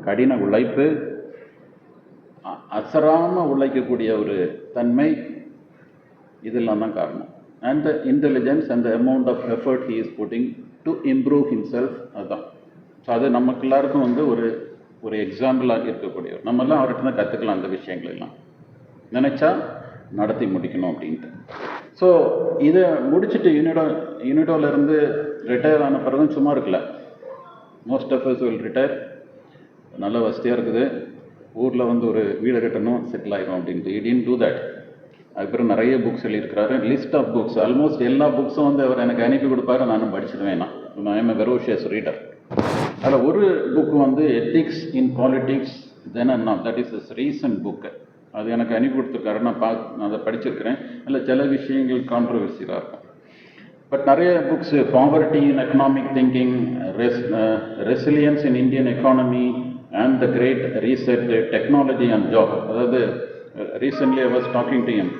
கடின உழைப்பு, அசராமல் உழைக்கக்கூடிய ஒரு தன்மை, இதெல்லாம் தான் காரணம். And the intelligence and the amount of effort he is putting to improve himself, அதுதான். ஸோ அது நமக்கு எல்லாருக்கும் வந்து ஒரு எக்ஸாம்பிளாக இருக்கக்கூடியவர். நம்மெல்லாம் அவர்கிட்ட தான் கற்றுக்கலாம் அந்த விஷயங்களெல்லாம். நினச்சா நடத்தி முடிக்கணும் அப்படின்ட்டு. ஸோ இதை முடிச்சுட்டு யூனிடோலேருந்து ரிட்டையர் ஆன பிறகும் சும்மா இருக்கல. Most of us will retire, நல்ல வசதியாக இருக்குது, ஊரில் வந்து ஒரு வீடு கட்டணும், செட்டில் ஆகிடும் அப்படின்ட்டு. It didn't do that. அதுக்கப்புறம் நிறைய புக்ஸ் எழுதியிருக்கிறாரு, லிஸ்ட் ஆஃப் புக்ஸ். ஆல்மோஸ்ட் எல்லா புக்ஸும் வந்து அவர் எனக்கு அனுப்பி கொடுப்பாரு, நானும் படிச்சிடுவேன். நான் ஐம் எ வெரோஷியஸ் ரீடர். அதில் ஒரு புக்கு வந்து ethics in politics then and not, that is is recent book. அது எனக்கு அனுப்பி கொடுத்துருக்காரு, நான் அதை படிச்சிருக்கிறேன். அதில் சில விஷயங்கள் கான்ட்ரவர்சியாக இருக்கும். பட் நிறைய books, poverty in economic thinking, resilience in Indian economy and the great reset, technology and job. அதாவது recently I was talking to him.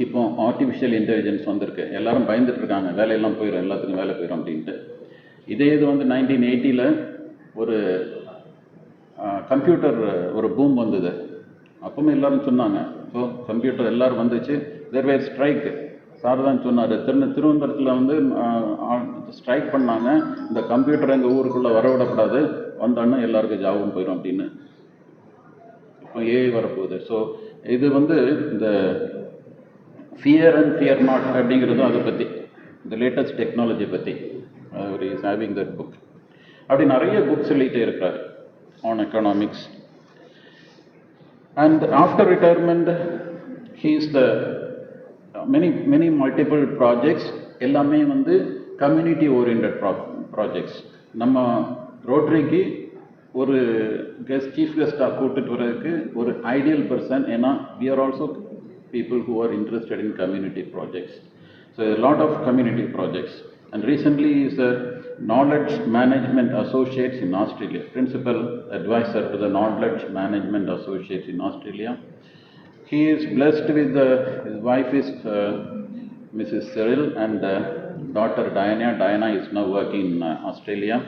இப்போ ஆர்டிஃபிஷியல் இன்டெலிஜென்ஸ் வந்திருக்கு, எல்லாரும் பயந்துட்டு இருக்காங்க, வேலையெல்லாம் போயிடும், எல்லாத்துக்கும் வேலை போயிடும் அப்படின்ட்டு. இதே இது வந்து 1980 ஒரு கம்ப்யூட்டர் ஒரு பூம் வந்தது. அப்பவுமே எல்லாரும் சொன்னாங்க, ஸோ கம்ப்யூட்டர் எல்லோரும் வந்துச்சு. தேர் வேர் ஸ்ட்ரைக். சார் தான் சொன்னார், திருவனந்தபுரத்தில் வந்து ஸ்ட்ரைக் பண்ணாங்க, இந்த கம்ப்யூட்டர் எங்கள் ஊருக்குள்ளே வரவிடக்கூடாது, வந்தோன்னா எல்லாருக்கும் ஜாபும் போயிடும் அப்படின்னு. இப்போ ஏஐ வரப்போகுது. ஸோ இது வந்து இந்த ஃபியர் அண்ட் ஃபியர் நாட் அப்படிங்கிறதும் அதை பற்றி, இந்த லேட்டஸ்ட் டெக்னாலஜி பற்றி அவர் இஸ் ஹேவிங் தட் புக். அப்படி நிறைய புக்ஸ் எழுதிட்டே இருக்கிறார் on economics. And after retirement he is the many multiple projects, எல்லாமே வந்து கம்யூனிட்டி ஓரியன்ட் ப்ராஜெக்ட்ஸ். நம்ம ரோட்டரிக்கு ஒரு சீஃப் கெஸ்டாக கூப்பிட்டு வரதுக்கு ஒரு ஐடியல் பர்சன். ஏன்னா we are also people who are interested in community projects. So a lot of community projects. And recently he is a Knowledge Management Associates in Australia, Principal Advisor to the Knowledge Management Associates in Australia. He is blessed with his wife is Mrs. Cyril and daughter Diana. Diana is now working in Australia.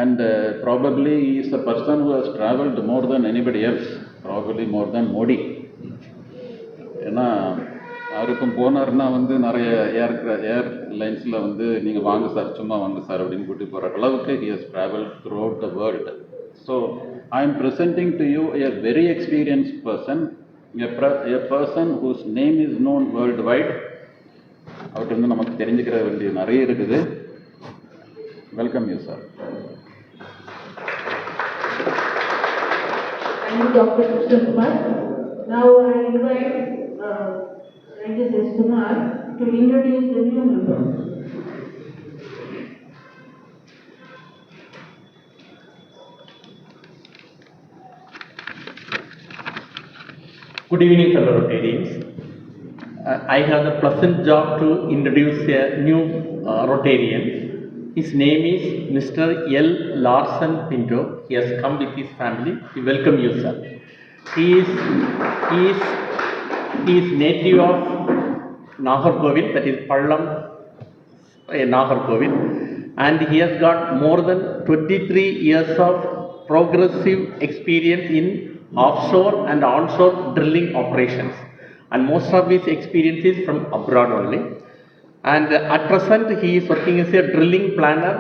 And probably he is a person who has traveled more than anybody else, probably more than Modi. ஏன்னா அவருக்கும் போனார்னா வந்து நிறைய ஏர்லைன்ஸில் வந்து நீங்கள் வாங்க sir, சும்மா வாங்க sir அப்படின்னு கூட்டிட்டு போகிற அளவுக்கு he has traveled throughout the world. So I am presenting to you a very experienced person, a person whose name is known worldwide. அவர்கிட்ட வந்து நமக்கு தெரிஞ்சுக்கிற வேண்டிய நிறைய இருக்குது. Welcome you sir. Thank you, Dr. Krishna Kumar. Now I invite Rajesh S. Kumar to introduce the new member. Good evening, fellow Rotarians. I have the pleasant job to introduce a new Rotarian. His name is Mr. L. Larsen Pinto. He has come with his family. We welcome you, sir. He is native of Nagercoil, that is Pallam, Nagercoil, and he has got more than 23 years of progressive experience in offshore and onshore drilling operations, and most of his experience is from abroad only. And at present he is working as a drilling planner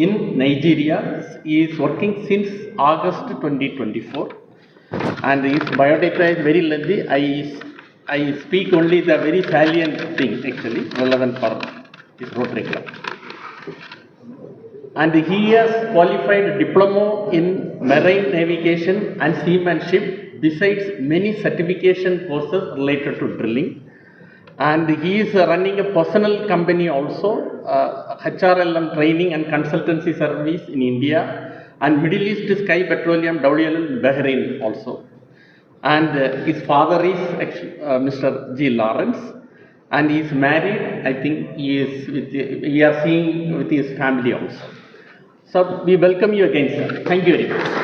in Nigeria. He is working since August 2024, and his biodata is very lengthy. I speak only the very salient things actually relevant for this Rotary Club. And he has qualified diploma in marine navigation and seamanship, besides many certification courses related to drilling. And he is running a personal company also, HRLM training and consultancy service in India, and Middle East Sky Petroleum WLL Bahrain also. And his father is Mr. G. Lawrence, and he is married. I think we are seeing with his family also. So we welcome you again, sir. Thank you very much.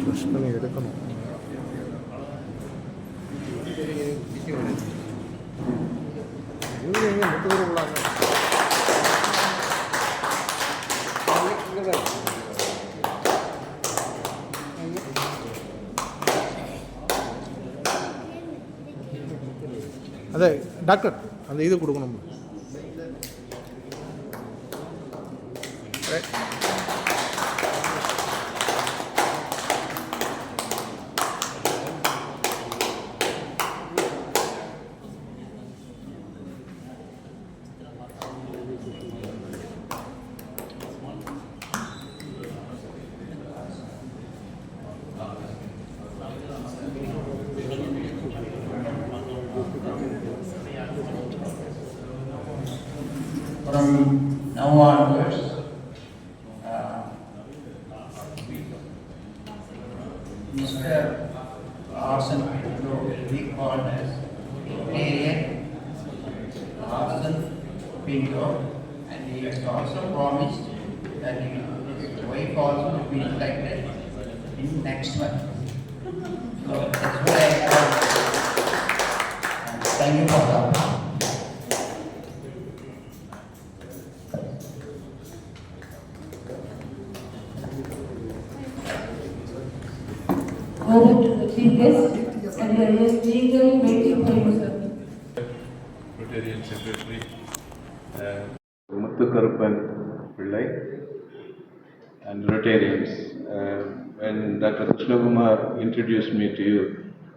പ്രശ്നം എടുക്കണം. അതെ doctor, അത് ഇത് കൊടുക്കണം. From now onwards, Mr. Arson will be called as Rotarian Arson Pinto, and he has also promised that his wife also will be elected in next month. So that's what I have. Thank you for that. Over to the chief guest, and there is legal waiting for you, sir. Rotarian Secretary. Muthukaruppan Pillai and Rotarians. When Dr. Krishna Kumar introduced me to you,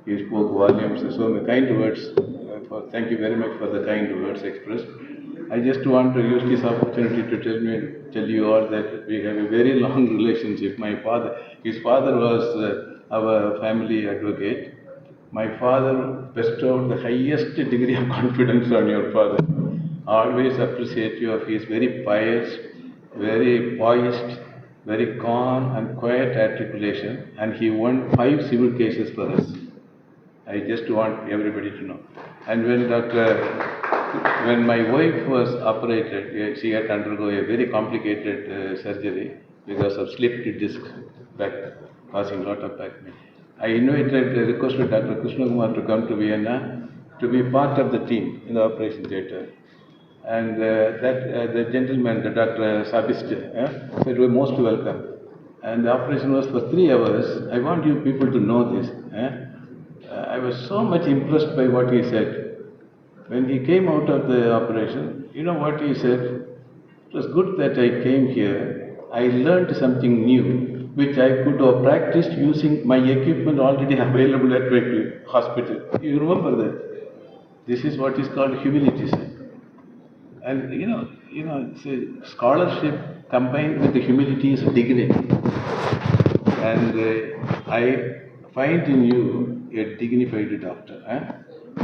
he spoke volumes. So many kind words. Thank you very much for the kind words expressed. I just want to use this opportunity to tell you all that we have a very long relationship. His father was our family advocate. My father bestowed the highest degree of confidence on your father. Always appreciative of his very pious, very poised, very calm and quiet articulation, and he won 5 civil cases for us. I just want everybody to know. And when my wife was operated, she had to undergo a very complicated surgery because of slipped disc back, causing a lot of back pain. I requested Dr. Krishna Kumar to come to Vienna to be part of the team in the operation theatre. And the gentleman, the Dr. Sabist, said, "We're most welcome." And the operation was for 3 hours. I want you people to know this. I was so much impressed by what he said. When he came out of the operation, you know what he said? "It was good that I came here. I learned something new, which I could have practiced using my equipment already available at my hospital." You remember that? This is what is called humility, sir. And it's a scholarship combined with the humility is dignity. And I find in you a dignified doctor.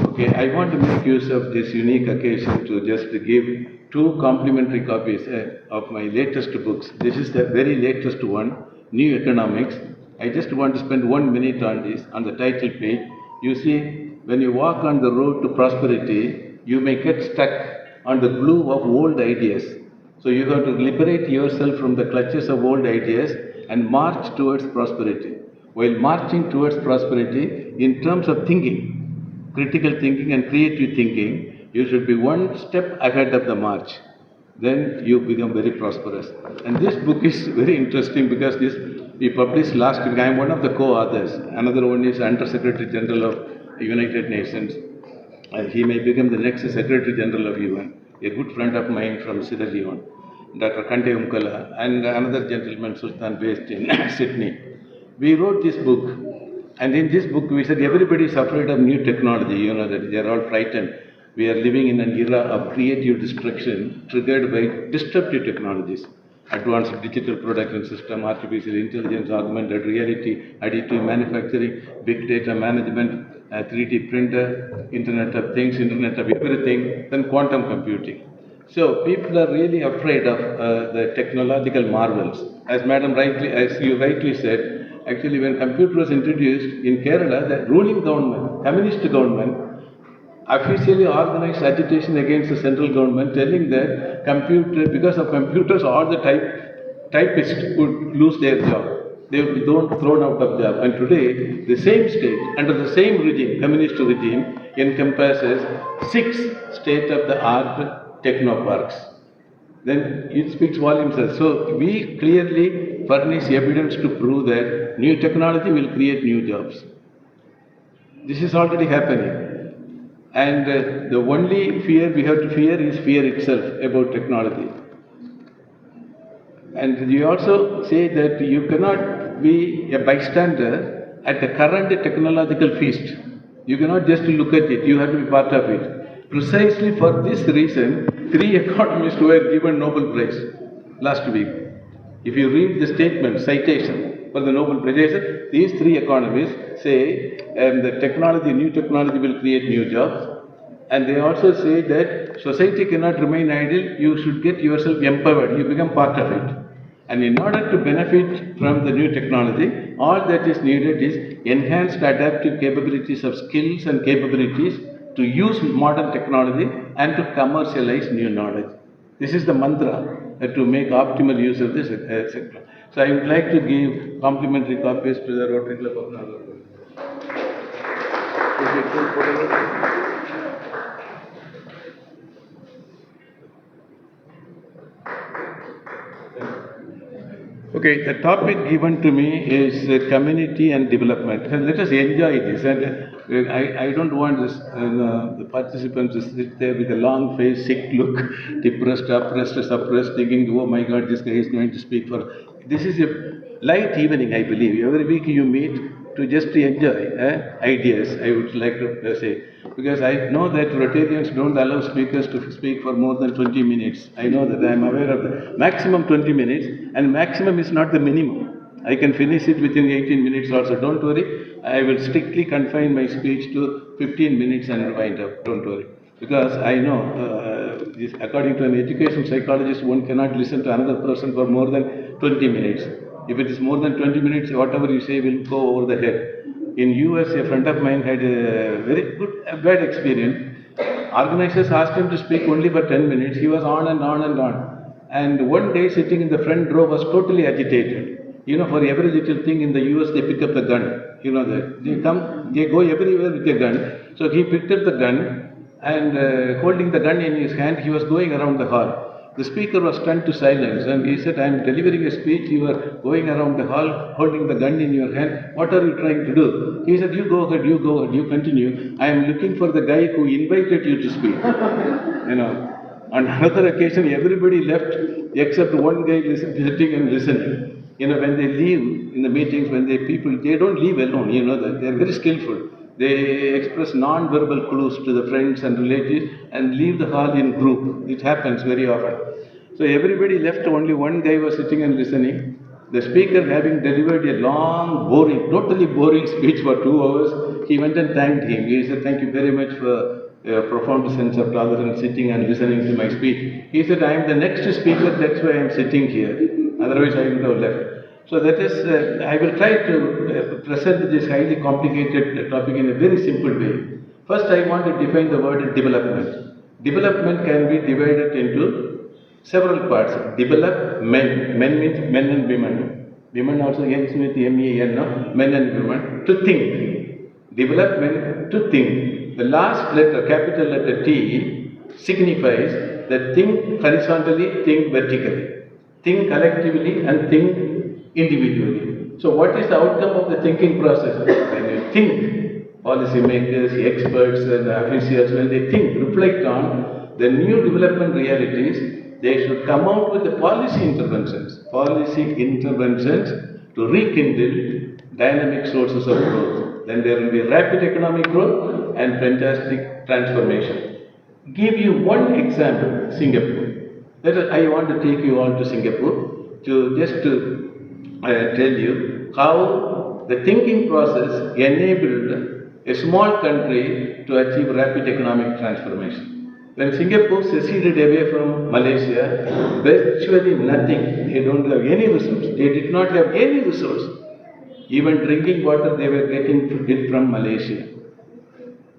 Okay, I want to make use of this unique occasion to just give 2 complimentary copies of my latest books. This is the very latest one, New Economics. I just want to spend 1 minute on this, on the title page. You see, when you walk on the road to prosperity, you may get stuck on the glue of old ideas. So you have to liberate yourself from the clutches of old ideas and march towards prosperity. While marching towards prosperity, in terms of thinking, critical thinking and creative thinking, you should be 1 step ahead of the march. Then you become very prosperous. And this book is very interesting because this we published last week. I am one of the co-authors. Another one is Under Secretary General of United Nations. He may become the next Secretary General of UN. A good friend of mine from Sierra Leone, Dr. Kante Umkala, and another gentleman, Sultan, based in Sydney. We wrote this book, and in this book we said everybody is afraid of new technology. You know that they are all frightened. We are living in an era of creative destruction triggered by disruptive technologies. Advanced digital production system, artificial intelligence, augmented reality, additive manufacturing, big data management, 3D printer, Internet of Things, Internet of Everything, then quantum computing. So people are really afraid of the technological marvels. As you rightly said, actually when computer was introduced in Kerala, the ruling government, communist government, officially organized agitation against the central government, telling that because of computers, all the typists would lose their job. They would be thrown out of job. And today, the same state, under the same regime, communist regime, encompasses 6 state-of-the-art technoparks. Then it speaks volumes. So we clearly furnish evidence to prove that new technology will create new jobs. This is already happening. And the only fear we have to fear is fear itself about technology. And you also say that you cannot be a bystander at the current technological feast. You cannot just look at it, you have to be part of it. Precisely for this reason, 3 economists were given Nobel Prize last week. If you read the statement, citation for the Nobel Prize, these 3 economists say the new technology will create new jobs. And they also say that society cannot remain idle, you should get yourself empowered, you become part of it. And in order to benefit from the new technology, all that is needed is enhanced adaptive capabilities of skills and capabilities to use modern technology and to commercialize new knowledge. This is the mantra to make optimal use of this sector. So I would like to give complimentary copies to the Rotary Club of Nagercoil. Okay, the topic given to me is community and development. And let us enjoy this. And I don't want this, the participants to sit there with a long face, sick look, depressed, oppressed, suppressed, thinking, oh my God, this guy is going to speak for. This is a light evening, I believe. Every week you meet to just enjoy ideas, I would like to say. Because I know that Rotarians don't allow speakers to speak for more than 20 minutes. I know that, I am aware of the maximum 20 minutes, and maximum is not the minimum. I can finish it within 18 minutes also, don't worry. I will strictly confine my speech to 15 minutes and wind up, don't worry. Because I know, according to an education psychologist, one cannot listen to another person for more than 20 minutes. If it is more than 20 minutes, whatever you say will go over the head. In US, a friend of mine had a very bad experience. Organizers asked him to speak only for 10 minutes. He was on and on and on. And one day, sitting in the front row, was totally agitated. You know, for every little thing in the US, they pick up the gun. You know that. They go everywhere with a gun. So he picked up the gun, and holding the gun in his hand, he was going around the hall. The speaker was stunned to silence, and he said, I am delivering a speech, you are going around the hall, holding the gun in your hand, what are you trying to do? He said, you go ahead, you continue. I am looking for the guy who invited you to speak. You know, on another occasion, everybody left except one guy sitting and listening. You know, when they leave in the meetings, they don't leave alone, you know that, they are very skillful. They express non-verbal clues to the friends and relatives and leave the hall in group. It happens very often. So everybody left, only one guy was sitting and listening. The speaker, having delivered a long, totally boring speech for 2 hours, he went and thanked him. He said, thank you very much for a profound sense of tolerance, sitting and listening to my speech. He said, I am the next speaker, that's why I am sitting here. Otherwise I would have left. So that is, I will try to present this highly complicated topic in a very simple way. First, I want to define the word development. Development can be divided into several parts. Development, men means men and women. Women also ends with M-E-N, no? Men and women. To think. Development, to think. The last letter, capital letter T, signifies that think horizontally, think vertically. Think collectively and think individually. So what is the outcome of the thinking process? When you think, policymakers, experts and officials, when they think, reflect on the new development realities, they should come out with the policy interventions to rekindle dynamic sources of growth. Then there will be rapid economic growth and fantastic transformation. Give you one example, Singapore. I want to take you all to Singapore to tell you how the thinking process enabled a small country to achieve rapid economic transformation. When Singapore seceded away from Malaysia, virtually nothing, they don't have any resource, they did not have any resource. Even drinking water they were getting it from Malaysia.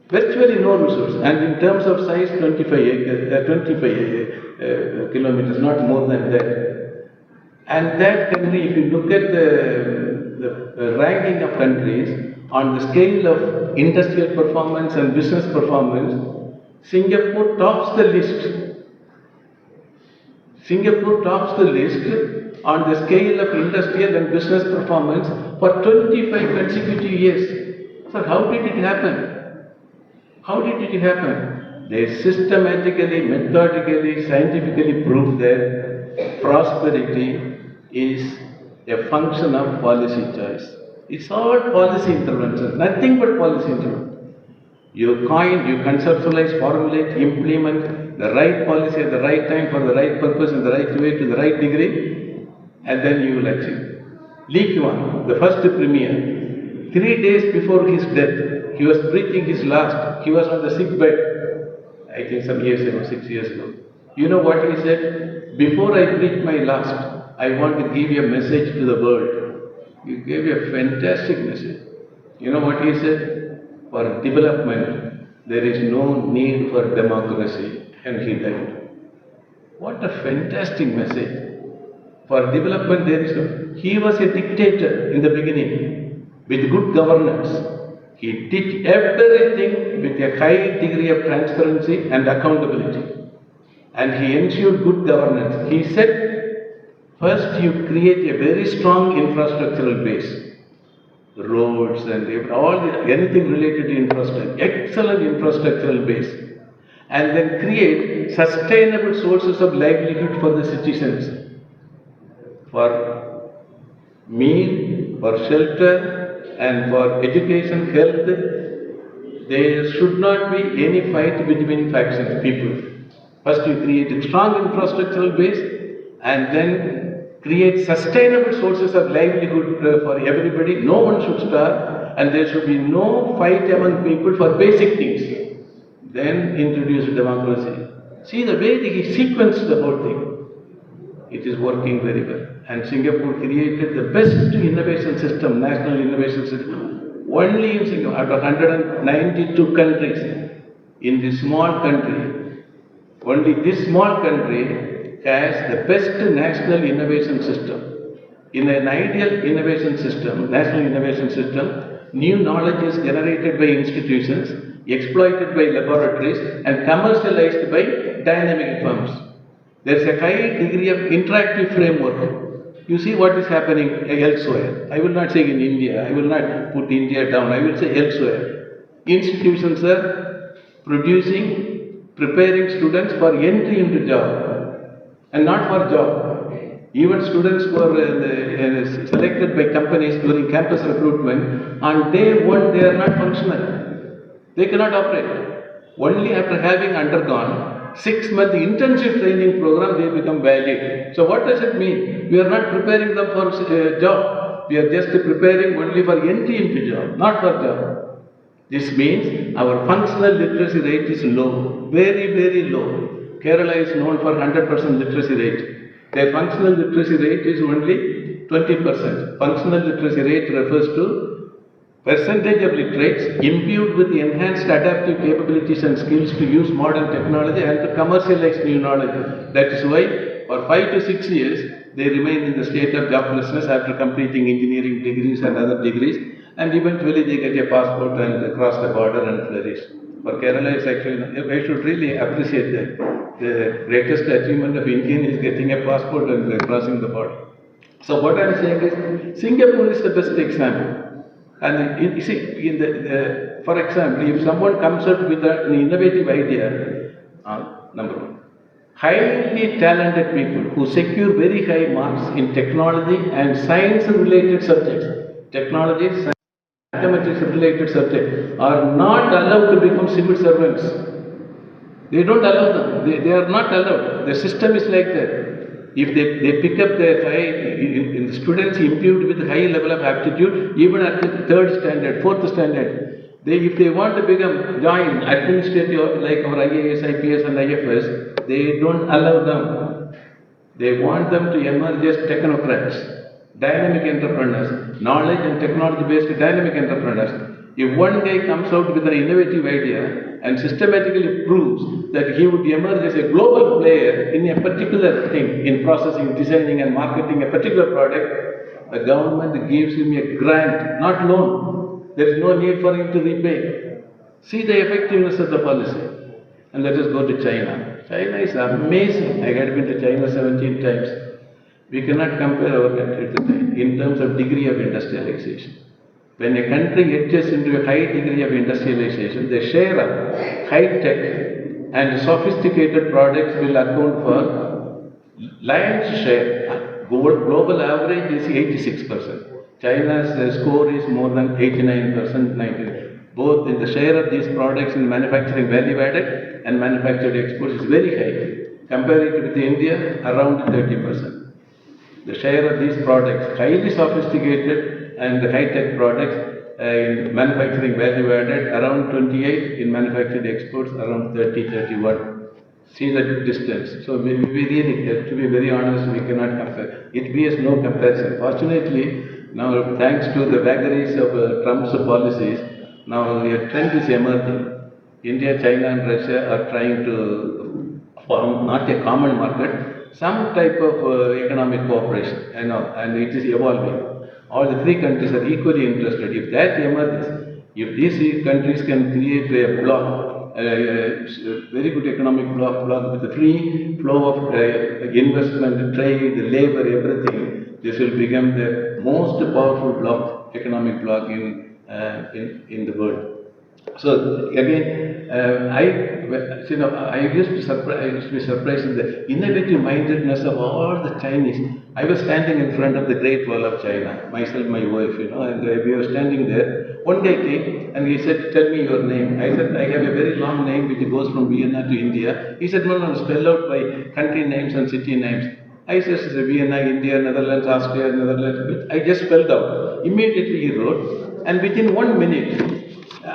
Virtually no resource. And in terms of size, 25 kilometers, not more than that. And that country, if you look at the ranking of countries on the scale of industrial performance and business performance, Singapore tops the list. Singapore tops the list on the scale of industrial and business performance for 25 consecutive years. So how did it happen? How did it happen? They systematically, methodically, scientifically proved that prosperity is a function of policy choice. It's all policy intervention, nothing but policy intervention. You coin, you conceptualize, formulate, implement the right policy at the right time for the right purpose in the right way to the right degree, and then you will achieve. Lee Kuan, the first premier, 3 days before his death, he was breathing his last. He was on the sick bed, I think some years ago, 6 years ago. You know what he said? Before I breathe my last, I want to give a message to the world. He gave a fantastic message. You know what he said? For development, there is no need for democracy, and he died. What a fantastic message. For development, there is no. He was a dictator in the beginning, with good governance. He did everything with a high degree of transparency and accountability. And he ensured good governance. He said, first you create a very strong infrastructural base. Roads and anything related to infrastructure, excellent infrastructural base, and then create sustainable sources of livelihood for the citizens, for meal, for shelter, and for education, health. There should not be any fight between factions, people. First you create a strong infrastructural base, and then create sustainable sources of livelihood for everybody. No one should starve, and there should be no fight among people for basic things. Then introduce democracy. See the way he sequenced the whole thing. It is working very well. And Singapore created the best innovation system, national innovation system. Only in Singapore, out of 192 countries, in this small country, only this small country has the best national innovation system. In an ideal innovation system, national innovation system, new knowledge is generated by institutions, exploited by laboratories, and commercialized by dynamic firms. There is a high degree of interactive framework. You see what is happening elsewhere. I will not say in India, I will not put India down, I will say elsewhere. Institutions are preparing students for entry into job. And not for job. Even students who are selected by companies during campus recruitment, on day one they are not functional. They cannot operate. Only after having undergone 6-month intensive training program, they become valid. So what does it mean? We are not preparing them for job. We are just preparing only for entry into job, not for job. This means our functional literacy rate is low, very, very low. Kerala is known for 100% literacy rate. Their functional literacy rate is only 20%. Functional literacy rate refers to percentage of literates imbued with enhanced adaptive capabilities and skills to use modern technology and to commercialize new knowledge. That is why for 5 to 6 years they remain in the state of joblessness after completing engineering degrees and other degrees, and eventually they get a passport and cross the border and flourish. For Kerala is actually, I should really appreciate that. The greatest achievement of Indian is getting a passport and crossing the border. So what I am saying is, Singapore is the best example. And you see, for example, if someone comes up with an innovative idea, number one, highly talented people who secure very high marks in technology and science-related subjects, technology, science, mathematics-related subjects, are not allowed to become civil servants. They don't allow them. They are not allowed. The system is like that. If they pick up the students imbued with high level of aptitude, even at the 3rd standard, 4th standard, if they want to join administrative like our IAS, IPS and IFS, they don't allow them. They want them to emerge as technocrats, dynamic entrepreneurs, knowledge and technology based dynamic entrepreneurs. If one guy comes out with an innovative idea and systematically proves that he would emerge as a global player in a particular thing, in processing, designing and marketing a particular product, the government gives him a grant, not loan. There is no need for him to repay. See the effectiveness of the policy. And let us go to China. China is amazing. I had been to China 17 times. We cannot compare our country to China in terms of degree of industrialization. When a country edges into a high degree of industrialization, the share of high-tech and sophisticated products will account for lion's share. Global average is 86%. China's score is more than 89%, 90%. Both in the share of these products in manufacturing value added and manufactured exports is very high. Compare it with India, around 30%. The share of these products, highly sophisticated and high-tech products in manufacturing value added, around 28, in manufactured exports, around 30, 31. See the distance. So we really, to be very honest, we cannot compare. It bears no comparison. Fortunately, now thanks to the vagaries of Trump's policies, now a trend is emerging. India, China and Russia are trying to form not a common market, some type of economic cooperation, and it is evolving. All the three countries are equally interested. If that emerges, if these countries can create a bloc, a very good economic bloc with a free flow of investment, trade, labor, everything, this will become the most powerful bloc, economic bloc in the world. So again, I used to be surprised with the innovative mindedness of all the Chinese. I was standing in front of the Great Wall of China, myself, my wife, and we were standing there. One guy came and he said, "Tell me your name." I said, "I have a very long name which goes from Vienna to India." He said, "No, spell out by country names and city names." I said, "Vienna, India, Netherlands, Austria, Netherlands." I just spelled out. Immediately he wrote, and within 1 minute,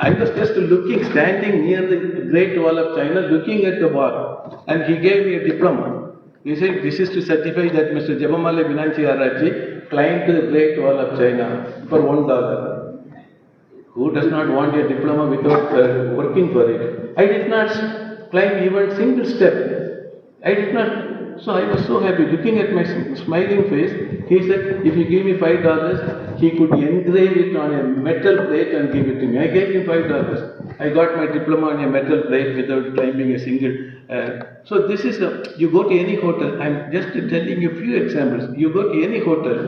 I was just looking, standing near the Great Wall of China, looking at the wall, and he gave me a diploma. He said, "This is to certify that Mr. Jabamale Binanchi Arachi climbed to the Great Wall of China for $1. Who does not want a diploma without working for it? I did not climb even single step. I did not. So I was so happy looking at my smiling face. He said, "If you give me $5, he could engrave it on a metal plate and give it to me." I gave him $5. I got my diploma on a metal plate without climbing a single. So this is you go to any hotel. I'm just telling you a few examples. You go to any hotel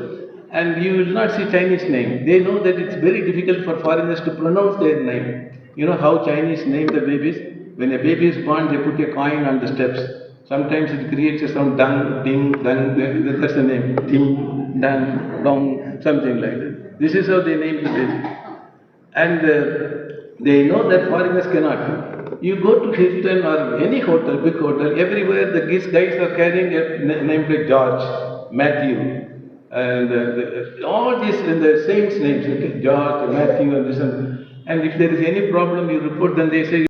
and you will not see Chinese name. They know that it's very difficult for foreigners to pronounce their name. You know how Chinese name the babies? When a baby is born, they put a coin on the steps. Sometimes it creates a sound, dung, ding, dung, that's the name, ding, dung, dong, something like that. This is how they name the baby. And they know that foreigners cannot. You go to Hilton or any hotel, big hotel, everywhere the guys are carrying a name like George, Matthew, and all these the saints' names, okay? George, Matthew, and this and if there is any problem, you report, then they say,